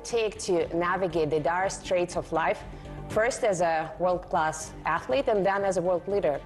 take to navigate the dire straits of life, first as a world-class athlete and then as a world leader?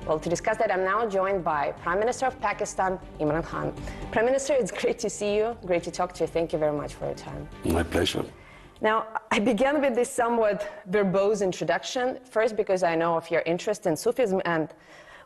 Well, to discuss that, I'm now joined by Prime Minister of Pakistan, Imran Khan. Prime Minister, it's great to see you, great to talk to you. Thank you very much for your time. My pleasure. Now, I began with this somewhat verbose introduction, first because I know of your interest in Sufism, and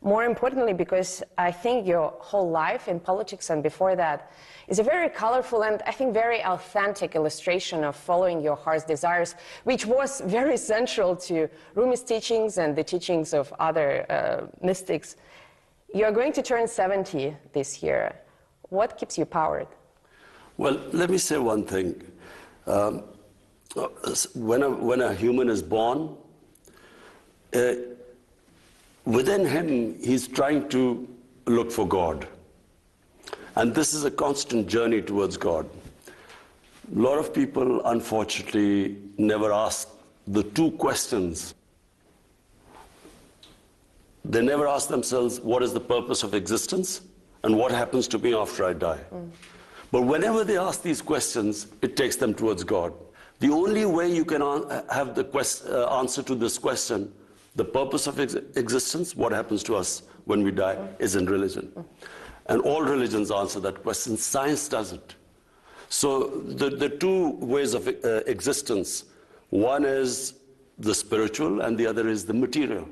more importantly because I think your whole life in politics and before that is a very colorful and I think very authentic illustration of following your heart's desires, which was very central to Rumi's teachings and the teachings of other mystics. You're going to turn 70 this year. What keeps you powered? Well, let me say one thing. When a human is born, within him, he's trying to look for God. And this is a constant journey towards God. A lot of people, unfortunately, never ask the two questions. They never ask themselves, what is the purpose of existence? And what happens to me after I die? But whenever they ask these questions, it takes them towards God. The only way you can have the answer to this question, the purpose of existence, what happens to us when we die, is in religion. And all religions answer that question. Science doesn't. So the two ways of existence, one is the spiritual and the other is the material.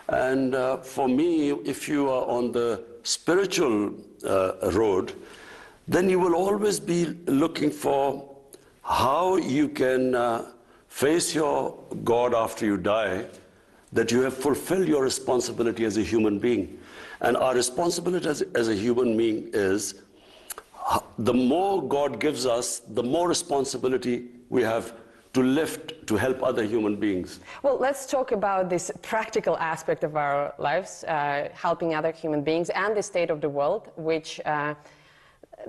And for me, if you are on the spiritual road, then you will always be looking for how you can face your God after you die, that you have fulfilled your responsibility as a human being. And our responsibility as a human being is, the more God gives us, the more responsibility we have to lift, to help other human beings. Well, let's talk about this practical aspect of our lives, helping other human beings and the state of the world, which there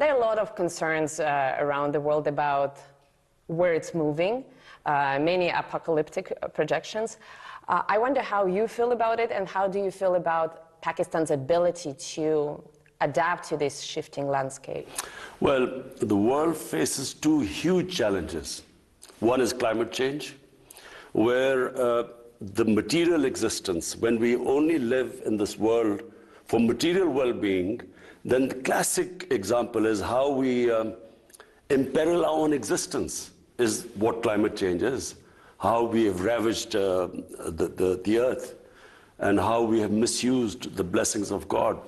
are a lot of concerns around the world about where it's moving, many apocalyptic projections. I wonder how you feel about it, and how do you feel about Pakistan's ability to adapt to this shifting landscape? Well, the world faces two huge challenges. One is climate change, where the material existence, when we only live in this world for material well-being, then the classic example is how we imperil our own existence, is what climate change is. How we have ravaged the earth, and how we have misused the blessings of God.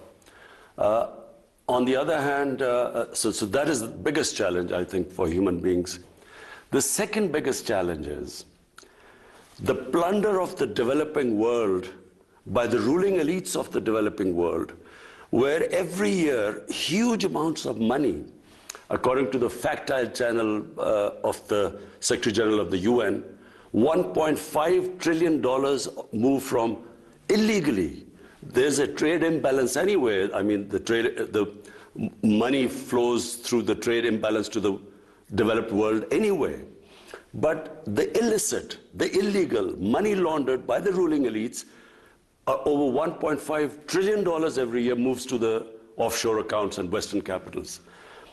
On the other hand, so that is the biggest challenge, I think, for human beings. The second biggest challenge is the plunder of the developing world by the ruling elites of the developing world, where every year huge amounts of money, according to the Factile channel of the Secretary General of the UN, $1.5 trillion move from illegally. There's a trade imbalance anyway. I mean, the money flows through the trade imbalance to the developed world anyway. But the illicit, the illegal, money laundered by the ruling elites, over $1.5 trillion every year moves to the offshore accounts and Western capitals.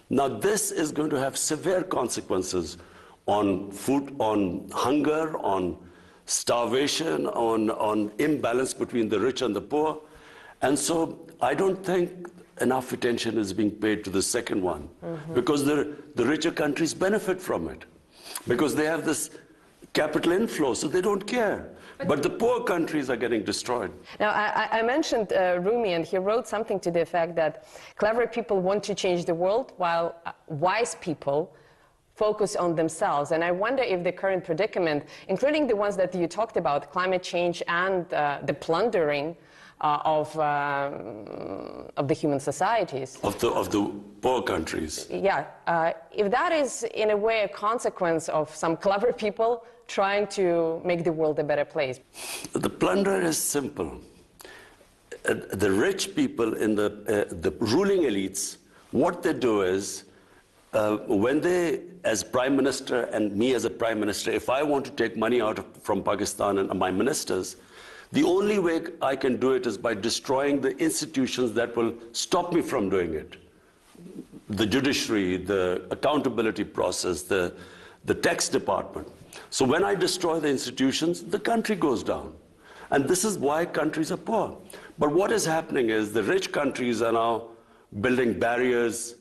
Now, this is going to have severe consequences on food, on hunger, on starvation, on imbalance between the rich and the poor. And so I don't think enough attention is being paid to the second one, because the richer countries benefit from it, because they have this capital inflow, so they don't care. But the poor countries are getting destroyed. Now, I mentioned Rumi, and he wrote something to the effect that clever people want to change the world, while wise people focus on themselves. And I wonder if the current predicament, including the ones that you talked about, climate change and the plundering of the human societies. Of the poor countries. Yeah. If that is, in a way, a consequence of some clever people trying to make the world a better place. The plunder is simple. The rich people in the ruling elites, what they do is, when they, as Prime Minister, and me as a Prime Minister, if I want to take money out from Pakistan and my ministers, the only way I can do it is by destroying the institutions that will stop me from doing it. The judiciary, the accountability process, the the tax department. So when I destroy the institutions, the country goes down. And this is why countries are poor. But what is happening is the rich countries are now building barriers.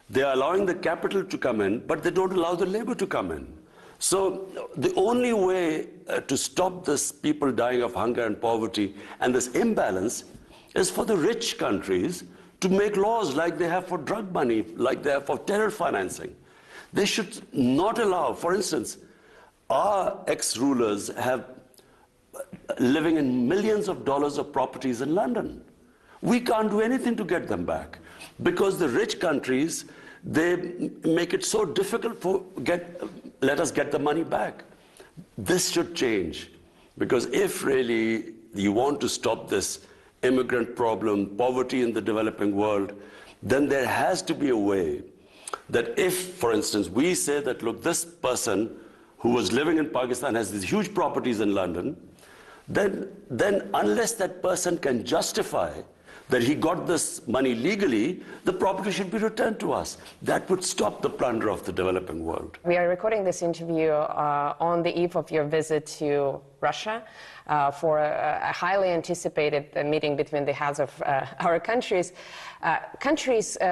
They are allowing the capital to come in, but they don't allow the labor to come in. So the only way to stop this people dying of hunger and poverty and this imbalance is for the rich countries to make laws like they have for drug money, like they have for terror financing. They should not allow, for instance, our ex-rulers have living in millions of dollars of properties in London. We can't do anything to get them back because the rich countries, they make it so difficult for let us get the money back. This should change because if really you want to stop this immigrant problem, poverty in the developing world, then there has to be a way that if, for instance, we say that, look, this person who was living in Pakistan has these huge properties in London, then unless that person can justify that he got this money legally, the property should be returned to us. That would stop the plunder of the developing world. We are recording this interview on the eve of your visit to Russia for a highly anticipated meeting between the heads of our countries,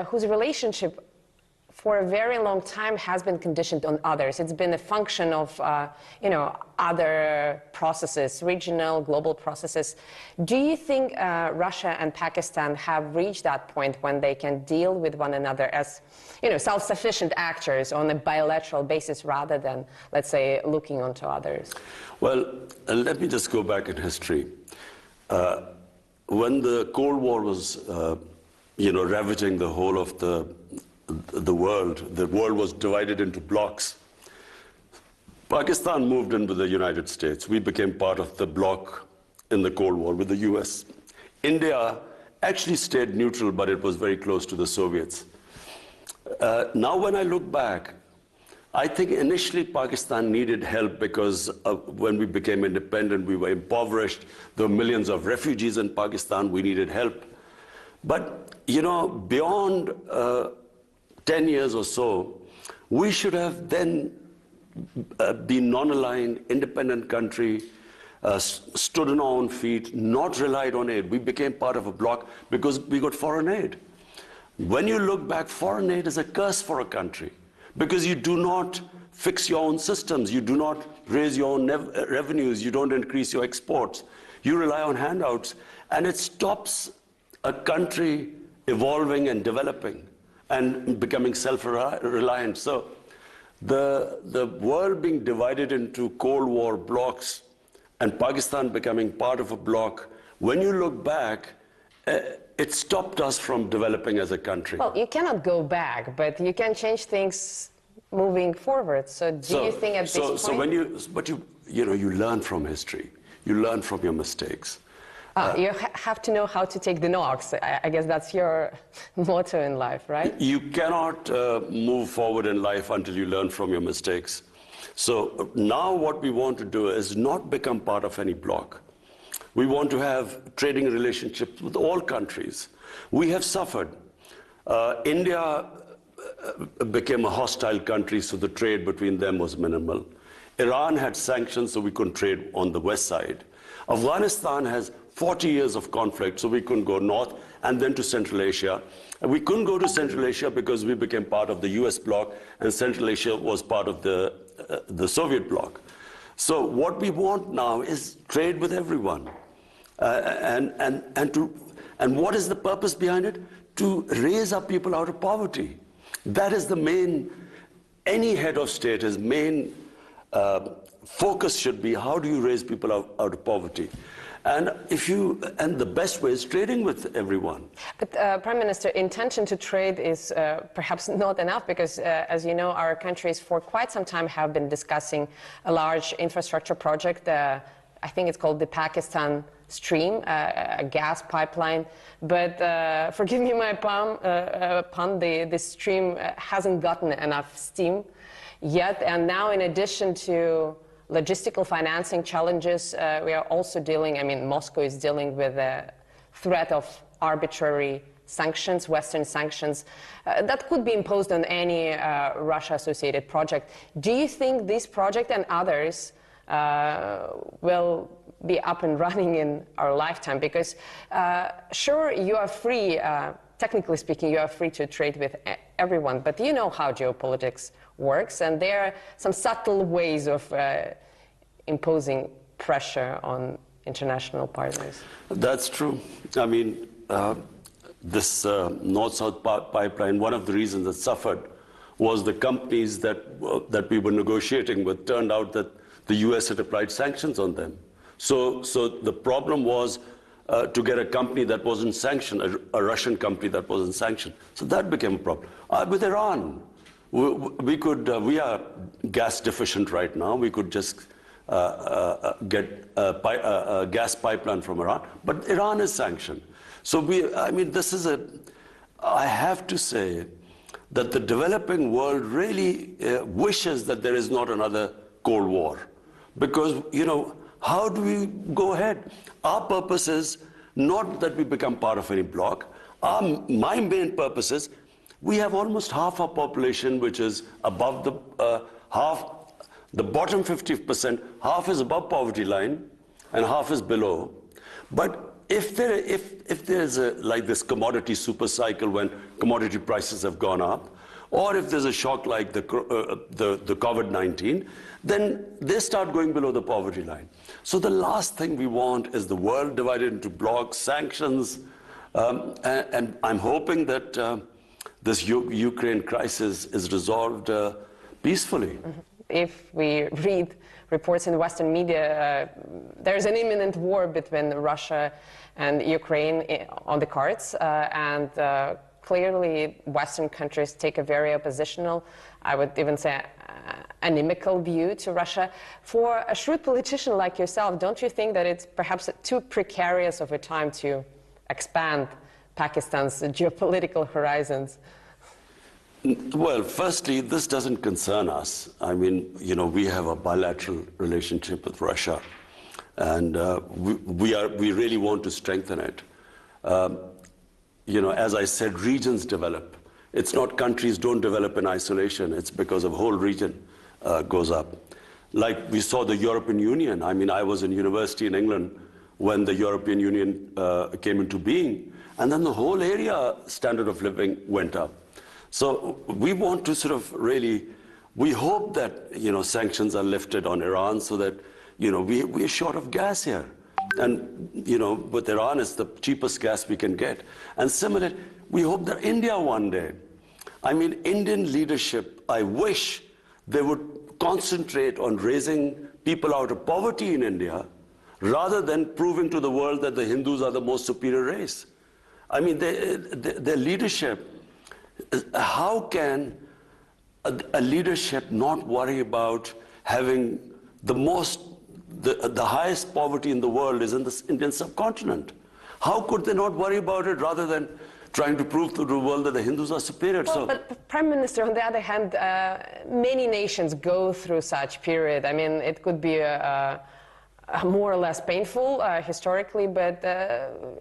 whose relationship for a very long time has been conditioned on others. It's been a function of, other processes, regional, global processes. Do you think Russia and Pakistan have reached that point when they can deal with one another as, self-sufficient actors on a bilateral basis rather than, let's say, looking onto others? Well, let me just go back in history. When the Cold War was, ravaging the whole of the world was divided into blocks. Pakistan moved in with the United States. We became part of the bloc in the Cold War with the US. India actually stayed neutral, but it was very close to the Soviets. Now when I look back, I think initially Pakistan needed help because when we became independent, we were impoverished. There were millions of refugees in Pakistan. We needed help. But, beyond 10 years or so, we should have then been non-aligned, independent country, stood on our own feet, not relied on aid. We became part of a bloc because we got foreign aid. When you look back, foreign aid is a curse for a country because you do not fix your own systems, you do not raise your own revenues, you don't increase your exports. You rely on handouts, and it stops a country evolving and developing and becoming self-reliant. So the world being divided into Cold War blocks and Pakistan becoming part of a bloc, when you look back, it stopped us from developing as a country. Well, you cannot go back, but you can change things moving forward. So do you think at this point... So when you learn from history, you learn from your mistakes. You have to know how to take the knocks. I guess that's your motto in life, right? You cannot move forward in life until you learn from your mistakes. So now what we want to do is not become part of any bloc. We want to have trading relationships with all countries. We have suffered. India became a hostile country, so the trade between them was minimal. Iran had sanctions, so we couldn't trade on the west side. Afghanistan has 40 years of conflict, so we couldn't go north and then to Central Asia. And we couldn't go to Central Asia because we became part of the US bloc, and Central Asia was part of the Soviet bloc. So what we want now is trade with everyone. And what is the purpose behind it? To raise our people out of poverty. That is the main, any head of state, his main focus should be, how do you raise people out of poverty? And the best way is trading with everyone. But Prime Minister, intention to trade is perhaps not enough because, as you know, our countries for quite some time have been discussing a large infrastructure project. I think it's called the Pakistan Stream, a gas pipeline. But forgive me my pun, the stream hasn't gotten enough steam yet. And now, in addition to logistical financing challenges, we are also dealing, Moscow is dealing with the threat of arbitrary sanctions, Western sanctions, that could be imposed on any Russia-associated project. Do you think this project and others will be up and running in our lifetime? Because sure, you are free, technically speaking, you are free to trade with everyone, but you know how geopolitics works, and there are some subtle ways of imposing pressure on international partners. That's true. I mean, this North-South pipeline, one of the reasons it suffered was the companies that we were negotiating with turned out that the US had applied sanctions on them. So the problem was to get a company that wasn't sanctioned, a Russian company that wasn't sanctioned. So that became a problem. With Iran, we are gas deficient right now. We could just get a gas pipeline from Iran, but Iran is sanctioned. So I mean, I have to say that the developing world really wishes that there is not another Cold War. Because, you know, how do we go ahead? Our purpose is not that we become part of any bloc. My main purpose is we have almost half our population which is above the bottom 50%, half is above poverty line and half is below. But if there's like this commodity super cycle when commodity prices have gone up, or if there's a shock like the COVID-19, then they start going below the poverty line. So the last thing we want is the world divided into blocs, sanctions, and I'm hoping that this Ukraine crisis is resolved peacefully. Mm-hmm. If we read reports in the Western media, there's an imminent war between Russia and Ukraine on the cards, and clearly Western countries take a very oppositional, I would even say inimical view to Russia. For a shrewd politician like yourself, don't you think that it's perhaps too precarious of a time to expand Pakistan's geopolitical horizons? Well, firstly, this doesn't concern us. I mean, you know, we have a bilateral relationship with Russia, and we really want to strengthen it. You know, as I said, regions develop. It's not countries don't develop in isolation. It's because a whole region goes up. Like we saw the European Union. I mean, I was in university in England when the European Union came into being, and then the whole area standard of living went up. So we want to sort of really, we hope that, you know, sanctions are lifted on Iran so that, you know, we're short of gas here. And, you know, with Iran, it's the cheapest gas we can get. And similarly, we hope that India one day, I mean, Indian leadership, I wish they would concentrate on raising people out of poverty in India rather than proving to the world that the Hindus are the most superior race. I mean, their leadership, how can a leadership not worry about having the highest poverty in the world is in the Indian subcontinent? How could they not worry about it rather than trying to prove to the world that the Hindus are superior? Well, but Prime Minister, on the other hand, many nations go through such period. I mean, it could be more or less painful historically, but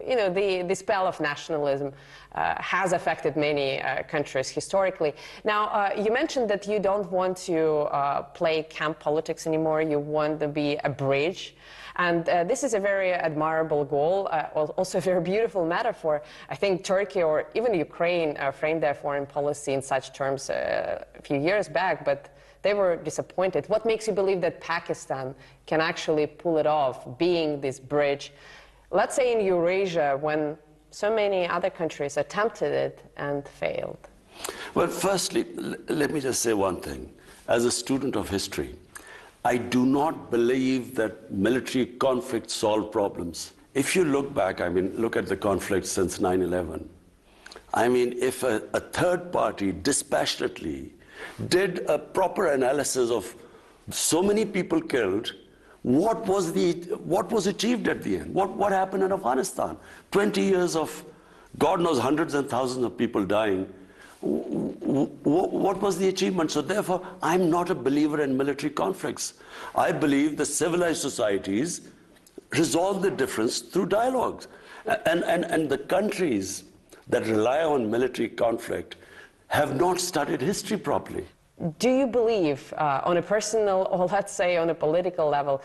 you know, the spell of nationalism has affected many countries historically. Now, you mentioned that you don't want to play camp politics anymore. You want to be a bridge. And this is a very admirable goal, also a very beautiful metaphor. I think Turkey or even Ukraine framed their foreign policy in such terms a few years back, but they were disappointed. What makes you believe that Pakistan can actually pull it off, being this bridge, let's say in Eurasia, when so many other countries attempted it and failed? Well, firstly, let me just say one thing. As a student of history, I do not believe that military conflicts solve problems. If you look back, I mean, look at the conflict since 9/11. I mean, if a third party dispassionately did a proper analysis of so many people killed, what was achieved at the end? What happened in Afghanistan? 20 years of, God knows, hundreds and thousands of people dying. What was the achievement? So therefore, I'm not a believer in military conflicts. I believe that civilized societies resolve the difference through dialogues. And the countries that rely on military conflict have not studied history properly. Do you believe, on a personal or let's say on a political level,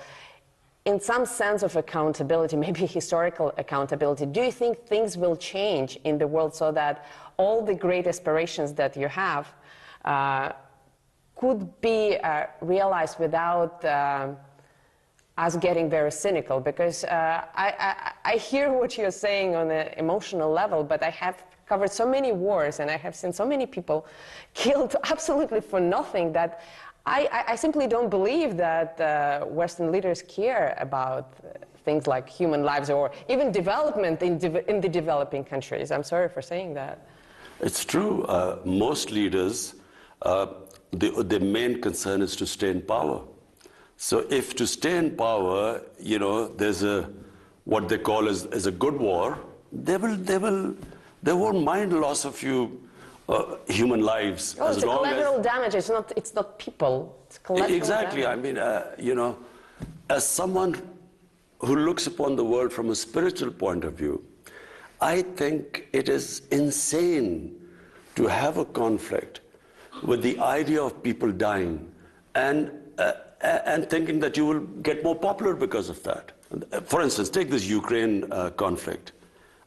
in some sense of accountability, maybe historical accountability, do you think things will change in the world so that all the great aspirations that you have could be realized without us getting very cynical? Because I hear what you're saying on an emotional level, but I have covered so many wars and I have seen so many people killed absolutely for nothing that I simply don't believe that Western leaders care about things like human lives or even development in the developing countries. I'm sorry for saying that. It's true. Most leaders, their main concern is to stay in power. So if to stay in power, you know, there's what they call is a good war, they won't mind loss of human lives. Oh, it's a collateral damage. It's not people. It's collateral exactly. damage. I mean, you know, as someone who looks upon the world from a spiritual point of view, I think it is insane to have a conflict with the idea of people dying and thinking that you will get more popular because of that. For instance, take this Ukraine conflict.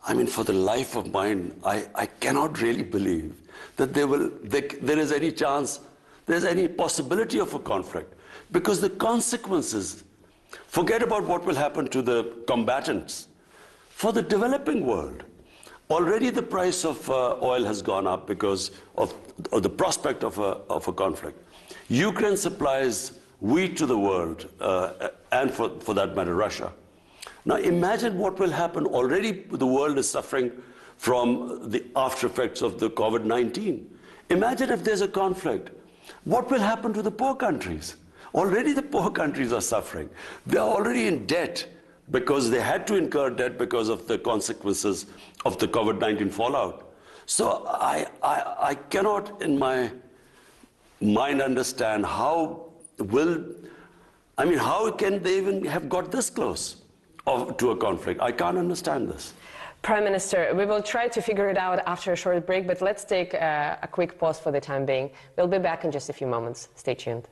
I mean, for the life of mine, I cannot really believe that there is any chance, there's any possibility of a conflict. Because the consequences, forget about what will happen to the combatants. For the developing world, already the price of oil has gone up because of the prospect of a conflict. Ukraine supplies wheat to the world, and for that matter, Russia. Now imagine what will happen. Already the world is suffering from the after effects of the COVID-19. Imagine if there's a conflict. What will happen to the poor countries? Already the poor countries are suffering. They are already in debt because they had to incur debt because of the consequences of the COVID-19 fallout. So I cannot in my mind understand how can they even have got this close to a conflict? I can't understand this. Prime Minister, we will try to figure it out after a short break, but let's take a quick pause for the time being. We'll be back in just a few moments. Stay tuned.